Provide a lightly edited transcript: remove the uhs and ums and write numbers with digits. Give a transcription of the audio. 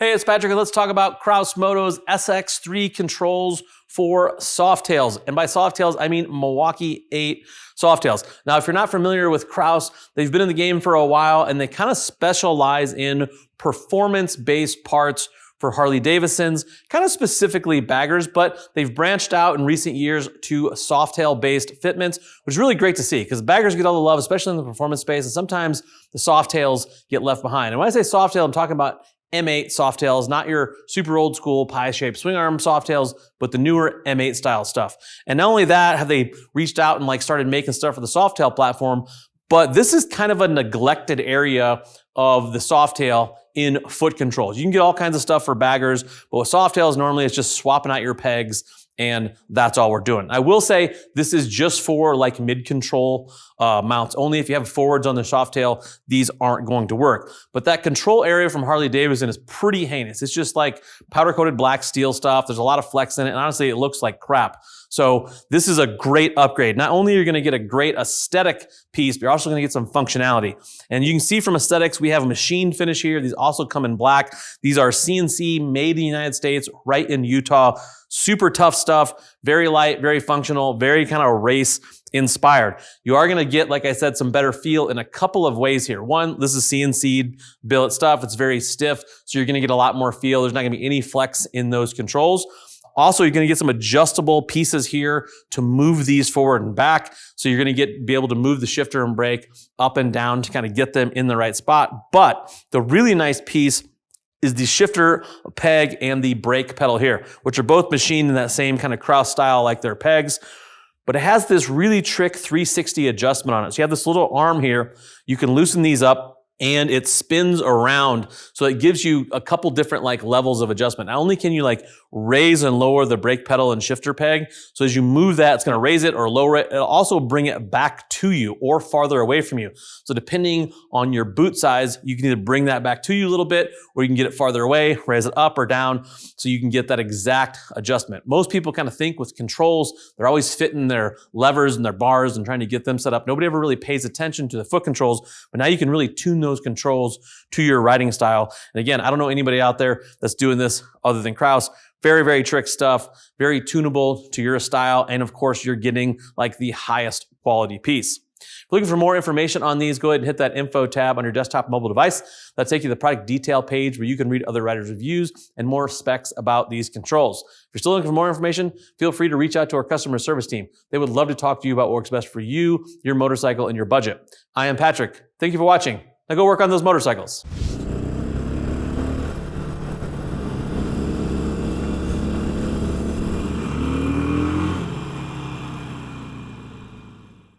Hey, it's Patrick, and let's talk about Kraus Moto's SX3 controls for Softails. And by Softails, I mean Milwaukee 8 Softails. Now, if you're not familiar with Kraus, they've been in the game for a while, and they kind of specialize in performance-based parts for Harley Davidsons, kind of specifically baggers, but they've branched out in recent years to Softail-based fitments, which is really great to see because baggers get all the love, especially in the performance space, and sometimes the Softails get left behind. And when I say Softail, I'm talking about M8 Softails, not your super old school pie-shaped swing arm Softails, but the newer M8 style stuff. And not only that, have they reached out and started making stuff for the Softail platform, but this is kind of a neglected area of the Softail in foot controls. You can get all kinds of stuff for baggers, but with Softails, normally it's just swapping out your pegs, and that's all we're doing. I will say this is just for mid-control mounts. Only if you have forwards on the Softail, these aren't going to work. But that control area from Harley Davidson is pretty heinous. It's just like powder-coated black steel stuff. There's a lot of flex in it, and honestly, it looks like crap. So this is a great upgrade. Not only are you gonna get a great aesthetic piece, but you're also gonna get some functionality. And you can see from aesthetics, we have a machined finish here. These also come in black. These are CNC made in the United States, right in Utah. Super tough stuff, very light, very functional, very kind of race inspired. You are gonna get, like I said, some better feel in a couple of ways here. One, this is CNC'd billet stuff. It's very stiff, so you're gonna get a lot more feel. There's not gonna be any flex in those controls. Also, you're gonna get some adjustable pieces here to move these forward and back. So you're gonna be able to move the shifter and brake up and down to kind of get them in the right spot. But the really nice piece is the shifter peg and the brake pedal here, which are both machined in that same kind of Kraus style like their pegs. But it has this really trick 360 adjustment on it. So you have this little arm here. You can loosen these up, and it spins around. So it gives you a couple different levels of adjustment. Not only can you raise and lower the brake pedal and shifter peg, so as you move that, it's gonna raise it or lower it. It'll also bring it back to you or farther away from you. So depending on your boot size, you can either bring that back to you a little bit, or you can get it farther away, raise it up or down, so you can get that exact adjustment. Most people kind of think with controls, they're always fitting their levers and their bars and trying to get them set up. Nobody ever really pays attention to the foot controls, but now you can really tune those controls to your riding style. And again, I don't know anybody out there that's doing this other than Kraus. Very, very trick stuff, very tunable to your style. And of course, you're getting the highest quality piece. If you're looking for more information on these, go ahead and hit that info tab on your desktop mobile device. That'll take you to the product detail page where you can read other riders' reviews and more specs about these controls. If you're still looking for more information, feel free to reach out to our customer service team. They would love to talk to you about what works best for you, your motorcycle, and your budget. I am Patrick. Thank you for watching. Now go work on those motorcycles.